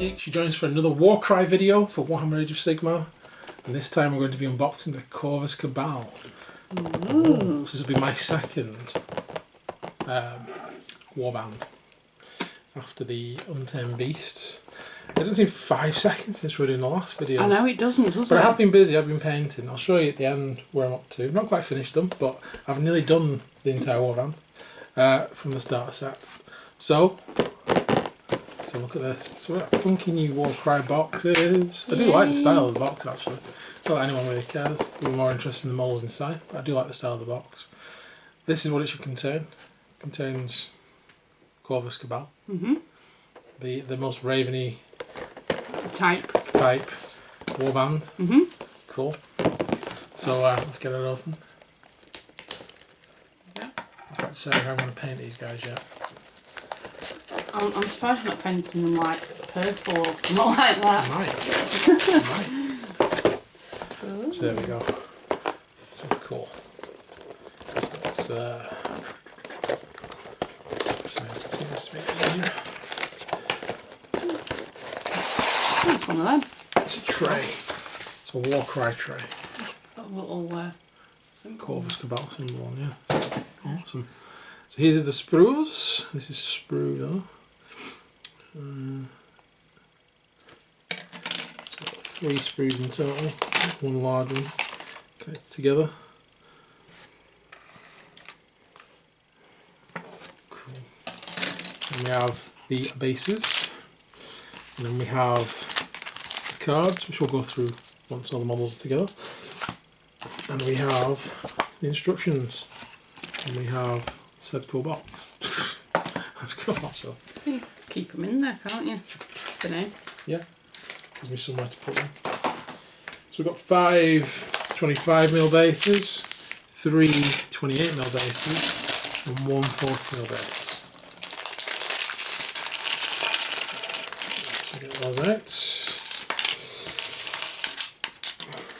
Potg. She joins for another Warcry video for Warhammer Age of Sigmar, and this time we're going to be unboxing the Corvus Cabal. Oh, so this will be my second warband after the Untamed Beasts. It doesn't seem 5 seconds since we were doing the last video. I know it doesn't, does it? But I have been busy, I've been painting. I'll show you at the end where I'm up to. I've not quite finished them, but I've nearly done the entire warband from the starter set. So look at this. So what funky new Warcry boxes. I do like the style of the box actually. Not that anyone really cares. We're more interested in the models inside, but I do like the style of the box. This is what it should contain. It contains Corvus Cabal. The most raveny type warband. Cool. So let's get it open. Yeah. I can't say how I'm going to paint these guys yet. I'm surprised you're not painting them like purple or something like that. I might. So there we go. So cool. So It's one of them. it's a tray. It's a Warcry tray. A little Corvus Cabal symbol on, yeah. Awesome. So here's the sprues. This is sprue though. So 3 sprues in total. One large one. Connected together. Cool. And we have the bases. And then we have the cards, which we'll go through once all the models are together. And we have the instructions. And we have said cool box. That's cool. So you keep them in there, can't you? For now. yeah, gives me somewhere to put them. So we've got 5 25mm bases, 3 28mm bases, and 1 40mm base. So get those out.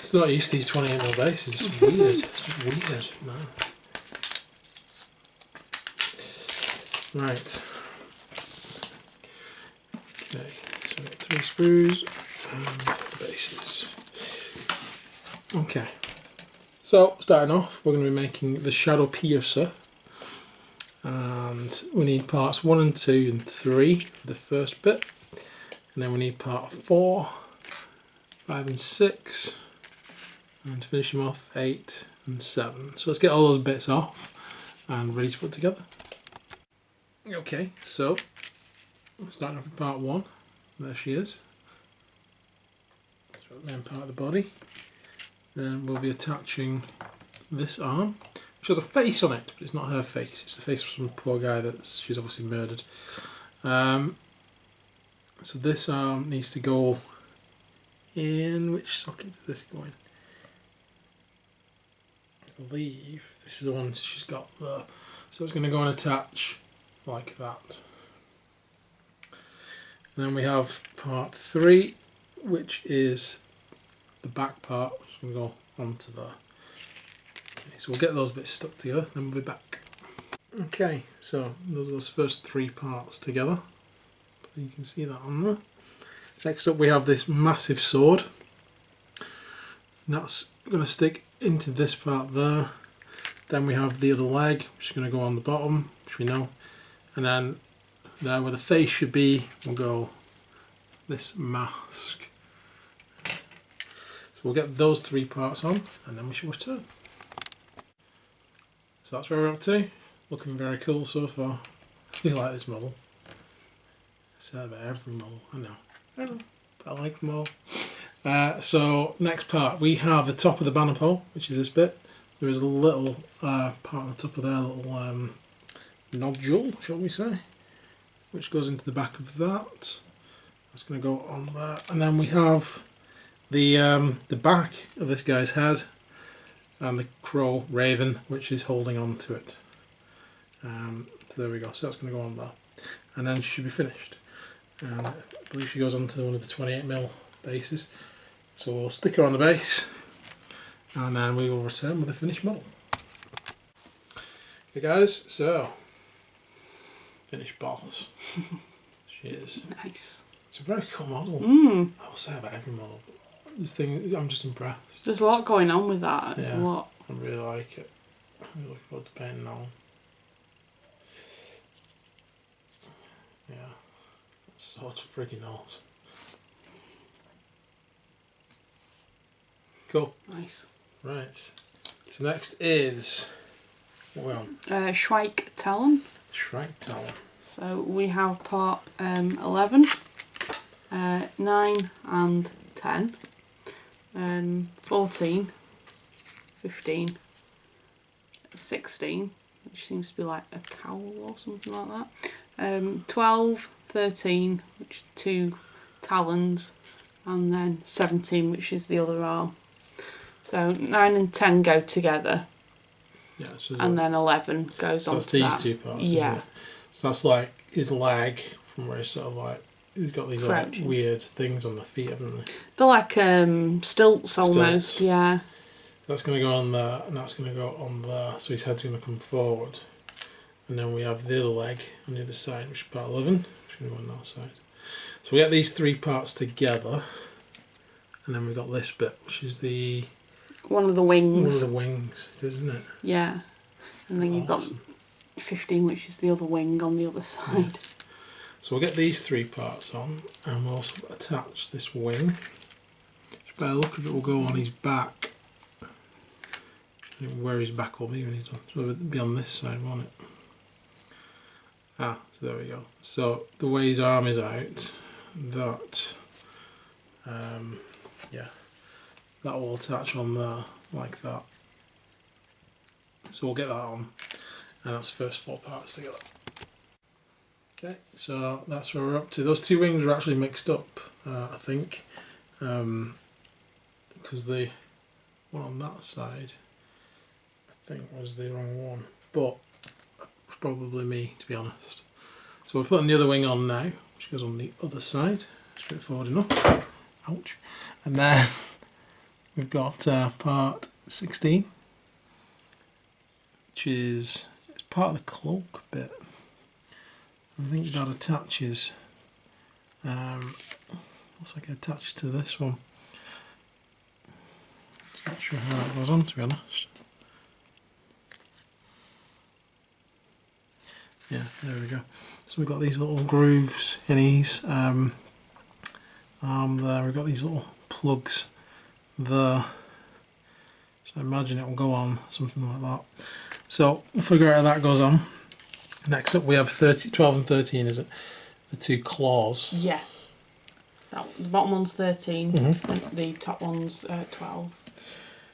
Still not used to these 28mm bases. It's weird. It's weird, man. Right. Okay, so we've got 3 sprues and bases. Okay. So starting off, we're going to be making the Shadow Piercer. And we need parts 1 and 2 and 3 for the first bit. And then we need part 4, 5 and 6. And to finish them off, 8 and 7. So let's get all those bits off and ready to put together. Okay, so starting off with part 1. There she is. That's the main part of the body. Then we'll be attaching this arm, which has a face on it, but it's not her face. It's the face of some poor guy that she's obviously murdered. So this arm needs to go in. Which socket does this go in? I believe this is the one she's got there. So it's going to go and attach like that. And then we have part 3, which is the back part, which is going to go onto there. Okay, so we'll get those bits stuck together, then we'll be back. Okay, so those are those first 3 parts together. You can see that on there. Next up we have this massive sword. And that's going to stick into this part there. Then we have the other leg, which is going to go on the bottom, which we know. And then there where the face should be will go this mask. So we'll get those 3 parts on and then we shall return. So that's where we're up to. Looking very cool so far. I really like this model. I say that about every model, I know, but I like them all. So next part, we have the top of the banner pole, which is this bit. There is a little part on the top of there, a little nodule, shall we say, which goes into the back of that. That's going to go on there, and then we have the back of this guy's head and the crow raven, which is holding on to it. So there we go. So that's going to go on there, and then she should be finished. And I believe she goes onto one of the 28mm bases. So we'll stick her on the base, and then we will return with the finished model. Okay, guys. So. Finished boss. She is. Nice. It's a very cool model. I will say about every model. But this thing, I'm just impressed. There's a lot going on with that. It's a lot. I really like it. I'm really looking forward to painting that one. Yeah, that's so freaking awesome. Cool. Nice. Right. So next is what are we on? Shrike Talon. Shrike Talon. So we have part 11, 9 and 10, 14, 15, 16, which seems to be like a cowl or something like that, 12, 13, which are 2 talons, and then 17, which is the other arm. So 9 and 10 go together. Yeah, so and then 11 goes on to that. That's these two parts, isn't it? So that's like his leg, from where he's sort of like, he's got these like weird things on the feet, haven't they? They're like stilts almost, yeah. That's going to go on there, and that's going to go on there, so his head's going to come forward. And then we have the other leg on the other side, which is part 11, which is going to go on that side. So we get these 3 parts together, and then we've got this bit, which is the... one of the wings. One of the wings, isn't it? Yeah. And then you've got 15, which is the other wing on the other side. Yeah. So we'll get these 3 parts on, and we'll also attach this wing. Just by the look of it, will go on his back. Where his back will be when he's done. So it'll be on this side, won't it? Ah, so there we go. So the way his arm is out, that, yeah, that will attach on there like that. So we'll get that on, and that's the first 4 parts together. Okay, so that's where we're up to. Those 2 wings are actually mixed up, I think, because the one on that side, I think, was the wrong one, but it's probably me, to be honest. So we're putting the other wing on now, which goes on the other side, straightforward enough. Ouch. And then we've got part 16, which is it's part of the cloak bit. I think that attaches, looks like it attaches to this one. Not sure how that goes on, to be honest. Yeah, there we go. So we've got these little grooves in his arm there. We've got these little plugs there. So I imagine it will go on something like that. So we'll figure out how that goes on. Next up we have 12 and 13, is it? The 2 claws. Yeah. The bottom one's 13, and the top one's 12.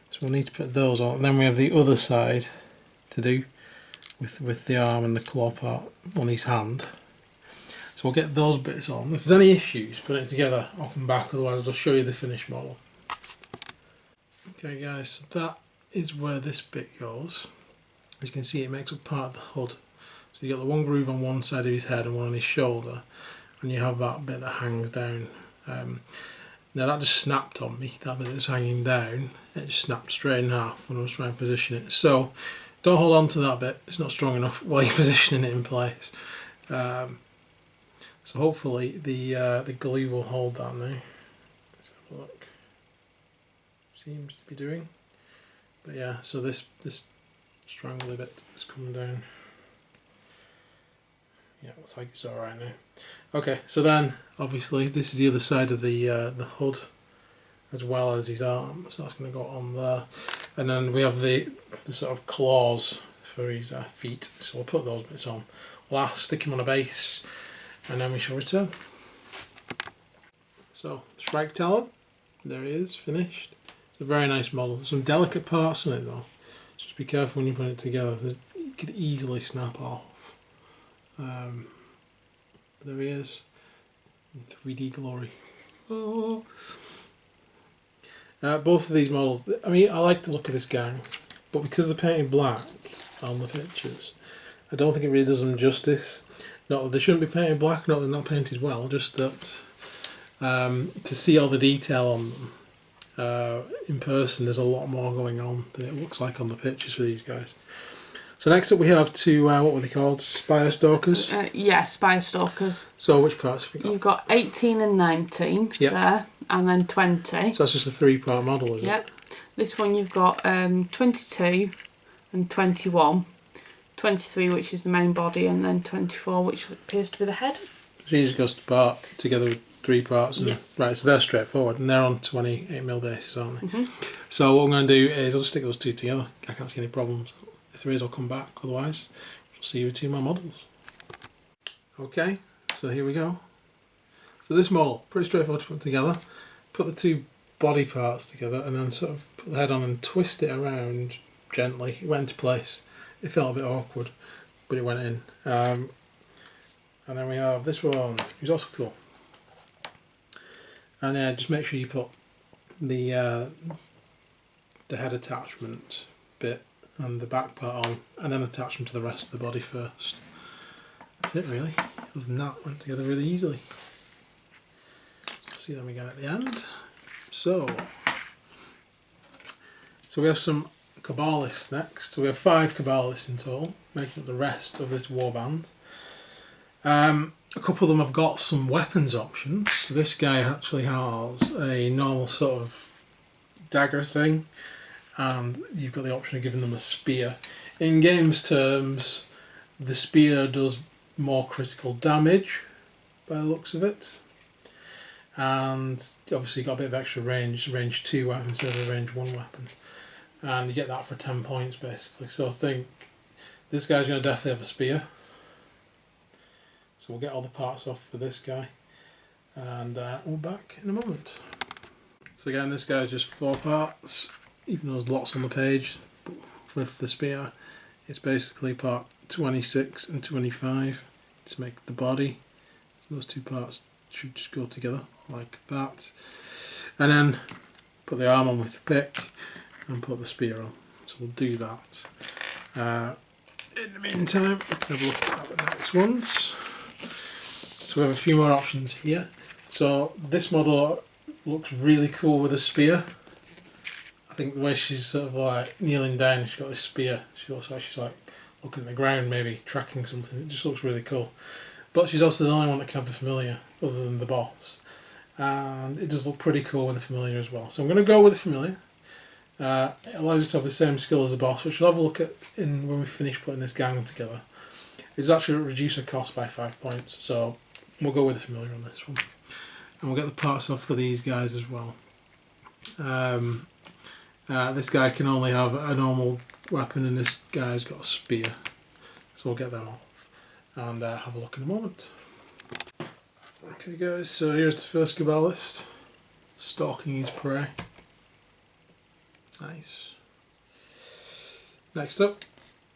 So we'll need to put those on. And then we have the other side to do with the arm and the claw part on his hand. So we'll get those bits on. If there's any issues putting it together, I'll come back, otherwise I'll just show you the finished model. Okay guys, so that is where this bit goes. As you can see, it makes up part of the hood. So you got the one groove on one side of his head and one on his shoulder, and you have that bit that hangs down. Now that just snapped on me, that bit that's hanging down, it just snapped straight in half when I was trying to position it. So don't hold on to that bit, it's not strong enough while you're positioning it in place. So hopefully the glue will hold that now. Let's have a look. Seems to be doing. But yeah, so this strangly bit is coming down. Yeah, looks like it's alright now. Okay, so then obviously this is the other side of the hood as well as his arm, so that's going to go on there. And then we have the sort of claws for his feet, so we'll put those bits on. Last, stick him on a base, and then we shall return. So, Shrike Talon, there he is, finished. It's a very nice model. There's some delicate parts in it though, so just be careful when you put it together. It could easily snap off. There he is, in 3D glory. Oh. Both of these models, I mean, I like the look of this gang, but because they're painted black on the pictures, I don't think it really does them justice. Not that they shouldn't be painted black, not that they're not painted well, just that to see all the detail on them in person, there's a lot more going on than it looks like on the pictures for these guys. So next up we have two, what were they called? Spire stalkers? Yeah, spire stalkers. So which parts have we got? You've got 18 and 19 there, and then 20. So that's just a 3-part model, is it? Yep. This one you've got 22 and 21. 23, which is the main body, and then 24, which appears to be the head. So you just goes to part together with 3 parts. And, yeah. Right, so they're straightforward, and they're on 28mm basis, aren't they? So what I'm going to do is I'll just stick those two together. I can't see any problems. If there is, I'll come back. Otherwise, we'll see you with 2 more models. Okay, so here we go. So this model, pretty straightforward to put together. Put the 2 body parts together, and then sort of put the head on and twist it around gently. It went into place. It felt a bit awkward, but it went in. And then we have this one, which is also cool. And just make sure you put the head attachment bit and the back part on, and then attach them to the rest of the body first. That's it really. Other than that, went together really easily. See them again at the end. So we have some cabalists next. So we have 5 cabalists in total, making up the rest of this warband. A couple of them have got some weapons options. So this guy actually has a normal sort of dagger thing, and you've got the option of giving them a spear. In games terms, the spear does more critical damage by the looks of it, and obviously got a bit of extra range 2 weapon instead of a range 1 weapon, and you get that for 10 points basically. So I think this guy's going to definitely have a spear. So we'll get all the parts off for this guy, and we'll be back in a moment. So again, this guy's just 4 parts, even though there's lots on the page. But with the spear, it's basically part 26 and 25 to make the body. Those 2 parts should just go together like that. And then put the arm on with the pick and put the spear on. So we'll do that. In the meantime, we can have a look at the next ones. So we have a few more options here. So this model looks really cool with a spear. I think the way she's sort of like kneeling down, she's got this spear. She looks like she's like looking at the ground, maybe tracking something. It just looks really cool. But she's also the only one that can have the familiar, other than the boss. And it does look pretty cool with the familiar as well. So I'm going to go with the familiar. It allows us to have the same skill as the boss, which we'll have a look at when we finish putting this gang together. It's actually reduced the cost by 5 points. So we'll go with the familiar on this one. And we'll get the parts off for these guys as well. This guy can only have a normal weapon, and this guy's got a spear. So we'll get them off and have a look in a moment. Okay guys, so here's the first cabalist, stalking his prey. Nice. Next up,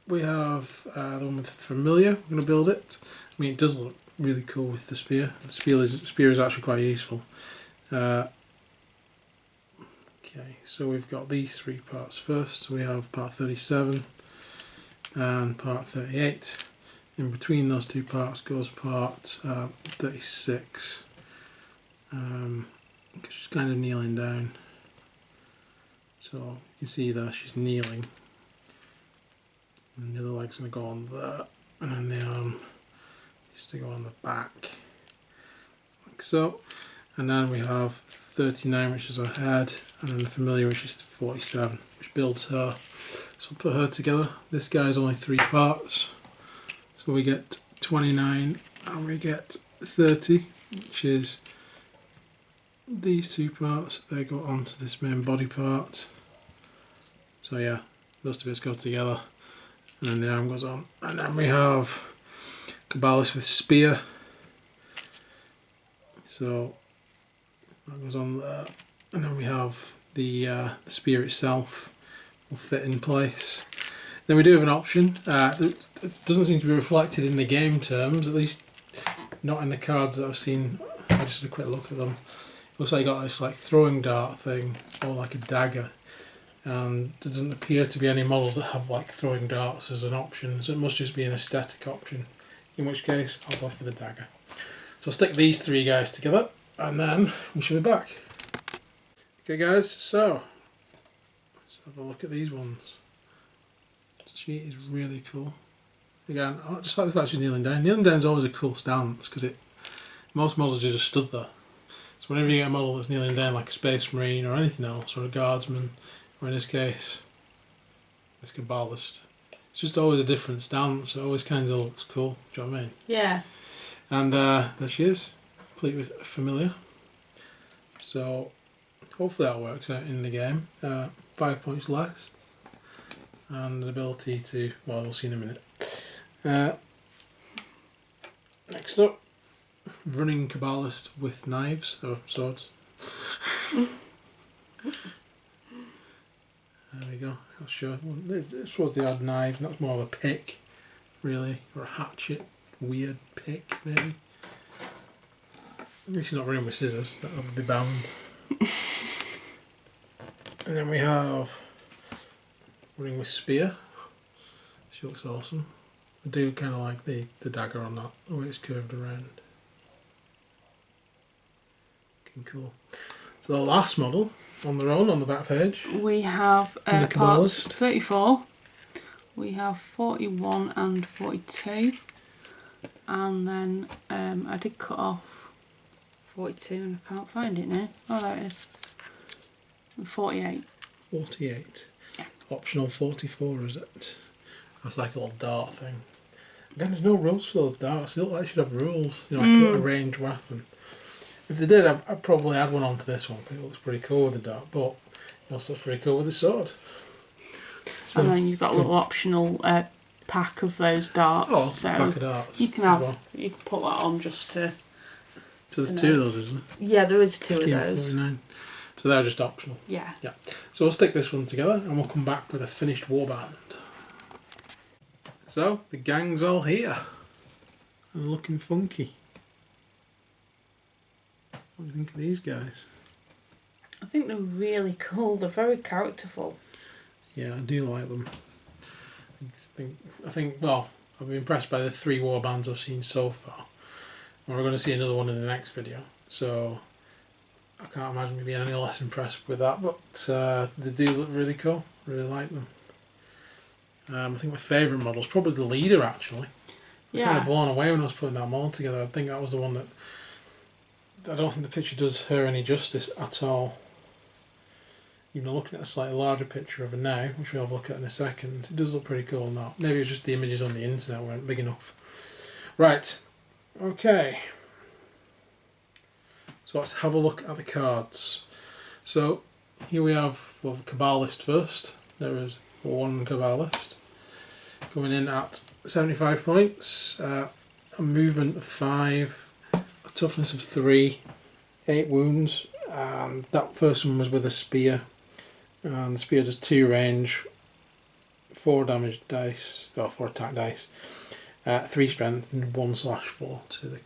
we have the one with the familiar. We're going to build it. I mean, it does look really cool with the spear. The spear is actually quite useful. Okay, so we've got these 3 parts first. So we have part 37 and part 38. In between those 2 parts goes part 36. She's kind of kneeling down. So you can see there she's kneeling. And the other leg's going to go on there. And then the arm is to go on the back. Like so. And then we have 39, which is her head. And then the familiar, which is 47, which builds her. So we'll put her together. This guy's only 3 parts. So we get 29 and we get 30, which is these 2 parts. They go onto this main body part. So yeah, those 2 bits go together, and then the arm goes on. And then we have Cabalist with spear. So that goes on there. And then we have the spear itself will fit in place. Then we do have an option. It doesn't seem to be reflected in the game terms, at least not in the cards that I've seen. I just had a quick look at them. It looks like you got this like throwing dart thing, or like a dagger. And there doesn't appear to be any models that have like throwing darts as an option, so it must just be an aesthetic option. In which case, I'll go for the dagger. So I'll stick these 3 guys together, and then we should be back. Okay guys, so let's have a look at these ones. sheet is really cool. Again, I just like the fact she's kneeling down. Kneeling down is always a cool stance because most models just stood there. So whenever you get a model that's kneeling down, like a Space Marine or anything else, or a Guardsman, or in this case, this Cabalist, it's just always a different stance. It always kind of looks cool. Do you know what I mean? Yeah. And there she is, complete with Familiar. So hopefully that works out in the game. 5 points less, and an ability to, well, we'll see in a minute. Next up, running Cabalist with knives or swords. There we go. I'll show. This was the odd knife. That's more of a pick, really, or a hatchet. Weird pick, maybe. At least he's not running with scissors. That would be banned. And then we have running with spear. She looks awesome. I do kind of like the dagger on that, the way it's curved around. Looking cool. So the last model on their own on the back page. We have the parts Cabalist. 34. We have 41 and 42. And then I did cut off 42 and I can't find it now. Oh, there it is. And 48. 48. Yeah. Optional 44, is it? That's like a little dart thing. Again, there's no rules for those darts. They look like they should have rules. You know, like a ranged weapon. If they did, I'd probably add one onto this one because it looks pretty cool with the dart, but it also looks pretty cool with the sword. So, and then you've got a little optional pack of those darts. Oh, so pack of darts. You can have, you can put that on just to. So there's two of those, isn't there? Yeah, there is two of those. 49. So they're just optional. Yeah. Yeah. So we'll stick this one together and we'll come back with a finished warband. So the gang's all here and looking funky. What do you think of these guys? I think they're really cool. They're very characterful. Yeah, I do like them. I think. Well, I've been impressed by the 3 warbands I've seen so far. And we're going to see another one in the next video. So I can't imagine me being any less impressed with that. But they do look really cool. Really like them. I think my favourite model is probably the leader, actually. Yeah. Kind of blown away when I was putting that model together. I think that was the one that. I don't think the picture does her any justice at all. Even looking at a slightly larger picture of her now, which we'll have a look at in a second, it does look pretty cool now. Maybe it's just the images on the internet weren't big enough. Right, okay. So let's have a look at the cards. So here we have, well, Cabalist first. There is one Cabalist. Coming in at 75 points, a movement of 5, a toughness of 3, 8 wounds, and that first one was with a spear. And the spear does 2 range, 4 damage dice, or 4 attack dice, 3 strength, and 1/4 to the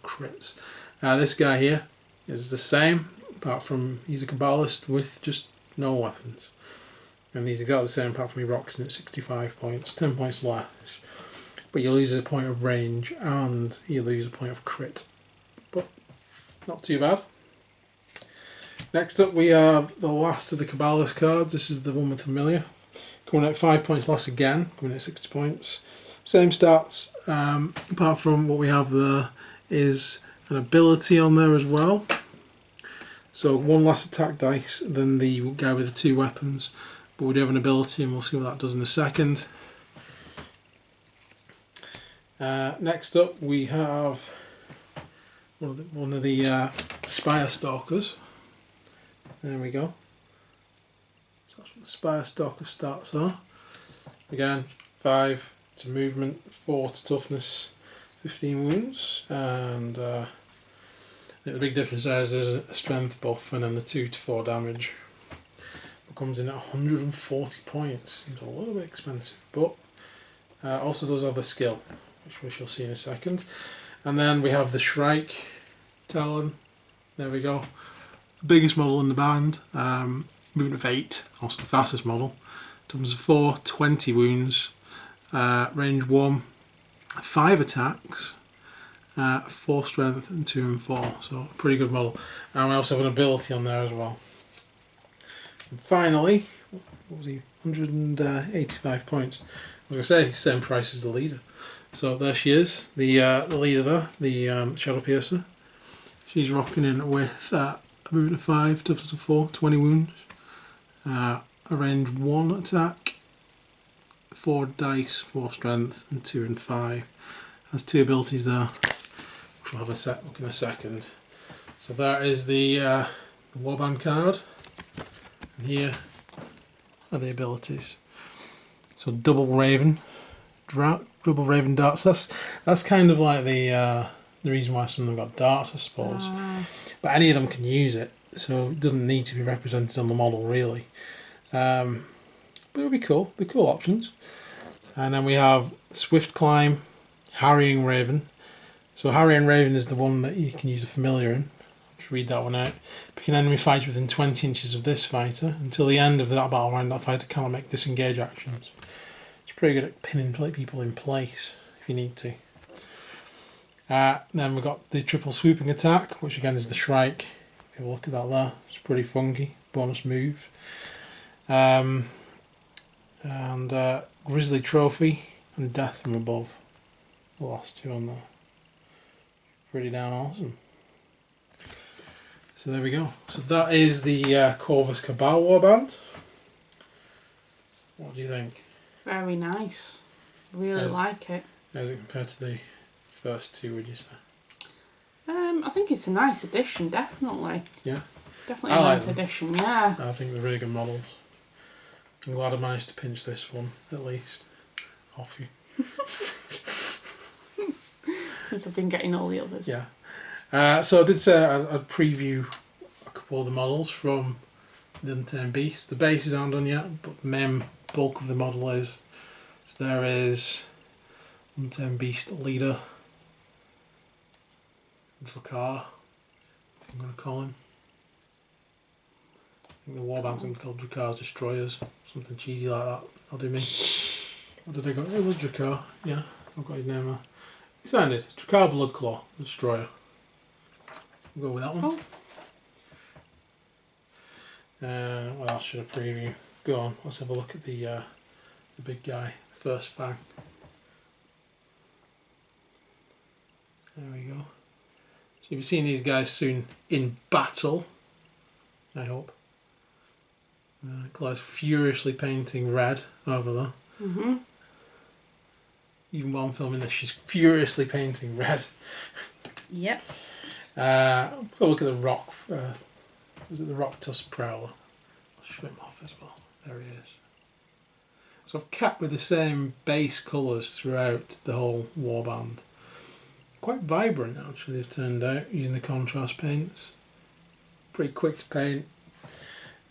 crits. This guy here is the same, apart from he's a Cabalist with just no weapons. And he's exactly the same apart from he rocks in at 65 points, 10 points less. But you lose a point of range and you lose a point of crit. But not too bad. Next up we have the last of the Cabalist cards. This is the one with Familiar. Coming at 5 points less again, coming at 60 points. Same stats, apart from what we have there is an ability on there as well. So 1 less attack dice than the guy with the 2 weapons. But we do have an ability and we'll see what that does in a second. Next up we have one of the spire stalkers. There we go. So that's what the spire stalker stats are. Again, 5 to movement, 4 to toughness, 15 wounds, and the big difference there is there's a strength buff and then the 2 to 4 damage. It comes in at 140 points. Seems a little bit expensive, but also does have a skill, which we shall see in a second. And then we have the Shrike Talon. There we go. The biggest model in the band. Movement of 8, also the fastest model. Toughness of 4, 20 wounds, range 1, 5 attacks, 4 strength and 2 and 4. So pretty good model. And we also have an ability on there as well. And finally, what was he? 185 points. I was going to say, same price as the leader. So there she is, the leader there, the Shadow Piercer. She's rocking in with a movement of 5, toughness of 4, 20 wounds. A range 1 attack, 4 dice, 4 strength, and 2 and 5. Has 2 abilities there, which we'll have a look in a second. So that is the Warband card. And here are the abilities. So double Raven, double Raven darts. That's kind of like the reason why some of them got darts, I suppose. But any of them can use it, so it doesn't need to be represented on the model really. But it would be cool. They're cool options. And then we have Swift Climb, Harrying Raven. So Harrying Raven is the one that you can use a familiar in. Just read that one out. Pick an enemy fighter within 20 inches of this fighter. Until the end of that battle round, that fighter cannot make disengage actions. It's pretty good at pinning people in place if you need to. Then we've got the triple swooping attack, which again is the Shrike. Have a look at that there. It's pretty funky. Bonus move. And Grizzly Trophy and Death from Above. The last two on there. Pretty damn awesome. So there we go. So that is the Corvus Cabal warband. What do you think? Very nice. Really like it. How's it compared to the first two, would you say? I think it's a nice addition, definitely. Yeah? Definitely a nice addition, yeah. I think they're really good models. I'm glad I managed to pinch this one, at least, off you. Since I've been getting all the others. Yeah. So I did say I'd preview a couple of the models from the Untamed Beast. The bases aren't done yet, but the main bulk of the model is. So there is Untamed Beast Leader, Drakkar, I'm going to call him. I think the warband's going to be called Drakkar's Destroyers, something cheesy like that. That'll do me. What did I go? It was Drakkar, yeah, I've got his name there. He sounded Drakkar Bloodclaw, the Destroyer. We'll go with that one. Oh. What else should I preview? Go on, let's have a look at the big guy, first fang. There we go. So you'll be seeing these guys soon in battle, I hope. Claire's furiously painting red over there. Mm-hmm. Even while I'm filming this, she's furiously painting red. Yep. Have a look at the rock. Was it the rock tusk prowler? I'll show him off as well. There he is. So I've kept with the same base colours throughout the whole warband. Quite vibrant actually they've turned out using the contrast paints. Pretty quick to paint.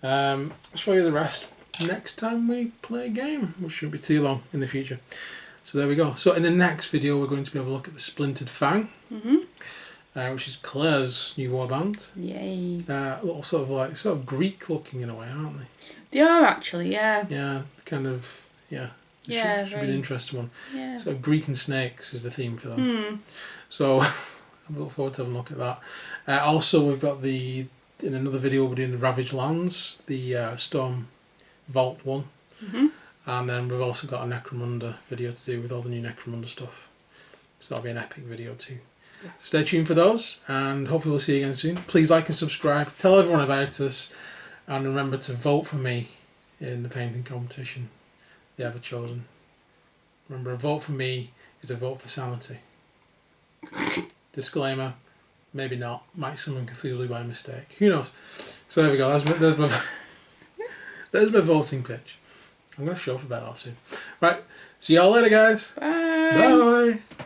I'll show you the rest next time we play a game, which shouldn't be too long in the future. So there we go. So in the next video we're going to be able to look at the Splintered Fang, which is Claire's new warband. Yay. Little sort of Greek looking in a way, aren't they? They are actually, yeah. Yeah, kind of, yeah. Yeah, should be an interesting one. Yeah. So Greek and snakes is the theme for them. So I look forward to having a look at that. Also, we've got in another video we're doing the Ravaged Lands, the Storm Vault one. And then we've also got a Necromunda video to do with all the new Necromunda stuff. So that'll be an epic video too. Yeah. Stay tuned for those, and hopefully we'll see you again soon. Please like and subscribe, tell everyone about us, and remember to vote for me in the painting competition, the Ever Chosen. Remember, a vote for me is a vote for sanity. Disclaimer, maybe not. Might summon Cthulhu by mistake. Who knows? So there we go. There's my voting pitch. I'm going to show off about that soon. Right, see y'all later, guys. Bye. Bye.